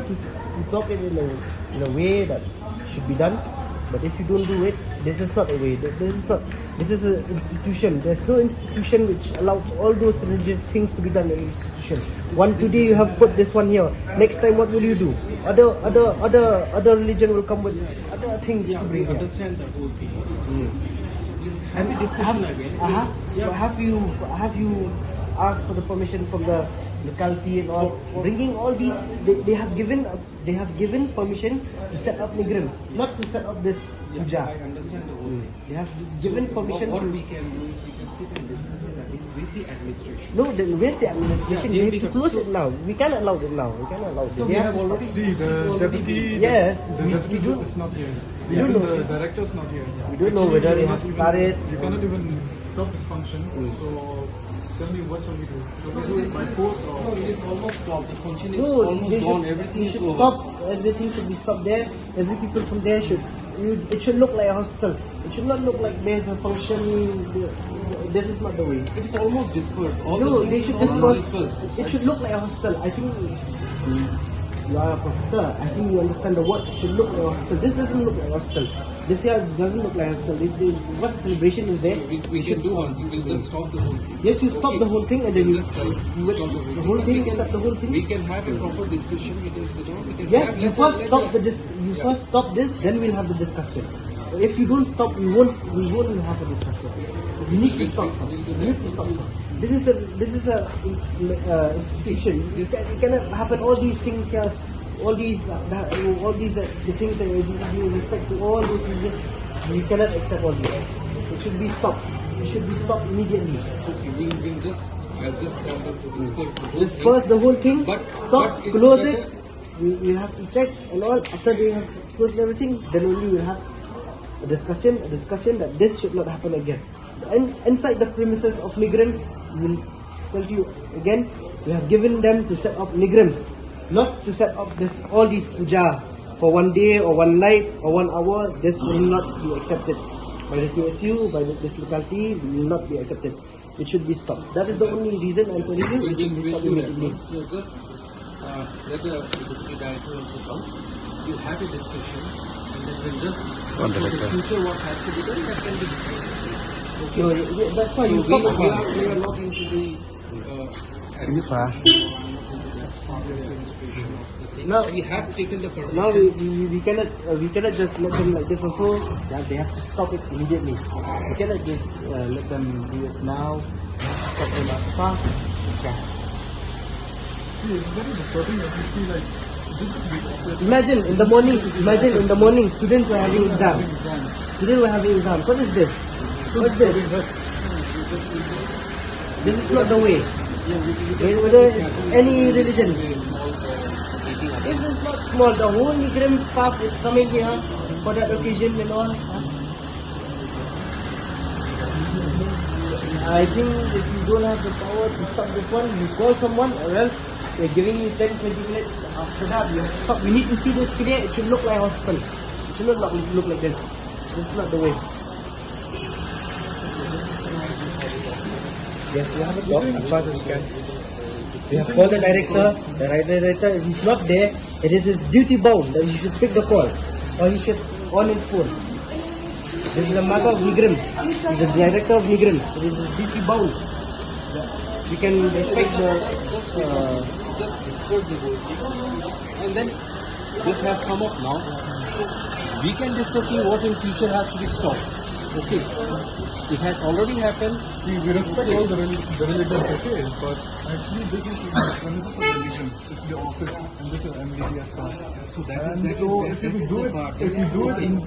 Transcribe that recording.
here to talk it in a way that should be done. But if you don't do it, this is not a way. This is an institution. There's no institution which allows all those religious things to be done in an institution. One today you have put this one here. Next time what will you do? Other religion will come with other things to bring here. Understand the whole thing. And have you asked for the permission from the locality and all? Bringing all these, they have given permission to set up Neigrhms, not to set up this Puja. I understand the whole thing. They have given permission. What we can do is we can sit and discuss it with the administration. No, then where's the administration? Yeah, we have to close it now. We cannot allow it now. We cannot allow it. So we have already See, the deputy. Yes, the we deputy don't. is not here. We don't Even know. the director is not here. We don't know whether they have started. You cannot even stop this function. So tell me, what shall we do? Shall we do it by force or? No, it is almost stopped. The function is No, almost they gone. should, Everything they is should over. stop. Everything should be stopped there. Every people from there should. It should look like a hospital. It should not look like there's a function. This is not the way. It is almost dispersed. All No, the they things should is almost disperse. dispersed. It should look like a hospital. I think you are a professor. I think you understand the word. It should look like a hospital. This doesn't look like a hospital. This here doesn't look like a hospital. What celebration is there? We should do one thing. We'll just stop the whole thing. Yes, you stop the whole thing and then you Just stop the whole thing. Stop the whole thing. We can have a proper discussion. We can sit down. We can Yes, have you let's- first let's- stop you first stop this, then we'll have the discussion. If you don't stop, we won't have a discussion. We need to stop first. We need to stop first. This is a institution. It cannot happen. All these things here, all these the things that you respect to all those things. We cannot accept all this. It should be stopped. It should be stopped immediately. Okay, we'll just I'll just tell them to disperse the whole Disperse the whole thing. But- Stop. but it's Close better- it. We have to check and all. After they have closed everything, then only we'll have a discussion that this should not happen again. And inside the premises of Neigrhms, we'll tell you again, we have given them to set up Neigrhms, not to set up all these puja for one day or one night or 1 hour. This will not be accepted by the TSU, by this locality. Will not be accepted. It should be stopped. That is the only reason I'm telling you. It should be stopped do that. immediately. So just let the deputy director also come. You have a discussion, and then we'll just for the future what has to be done that can be decided. No, that's why So you stop it. we are not into the administration of the thing. Now- So we have taken the permission. Now we cannot just let them like this also. They have to stop it immediately. We cannot just let them do it now. Stop them fast. Okay. See, it's very disturbing that you see like this is big office. Imagine in the morning, students were having exams. Students were having exams. What is this? What's this? This is not the way. Whether it's any religion. This is not small. The whole Neigrhms staff is coming here for that occasion and all. I think if you don't have the power to stop this one, you call someone or else they're giving you 10-20 minutes. After that, you have to stop. We need to see this today. It should look like a hospital. It should not look like this. This is not the way. Yes, we have a talk as fast as we can. We have called the director. The director, if he's not there, it is his duty bound that he should pick the call or he should on his phone. This is the matter of Neigrhms. He's the director of Neigrhms. It is his duty bound. We can respect the. Just disperse the whole thing. And then this has come up now. We can discuss what in future has to be stopped. Okay. It has already happened. See, we respect all the religions, okay, but actually this is the premises of religion. It's the office, and this is MDPS staff. So that And is so that if you is do the it, part. if you do it in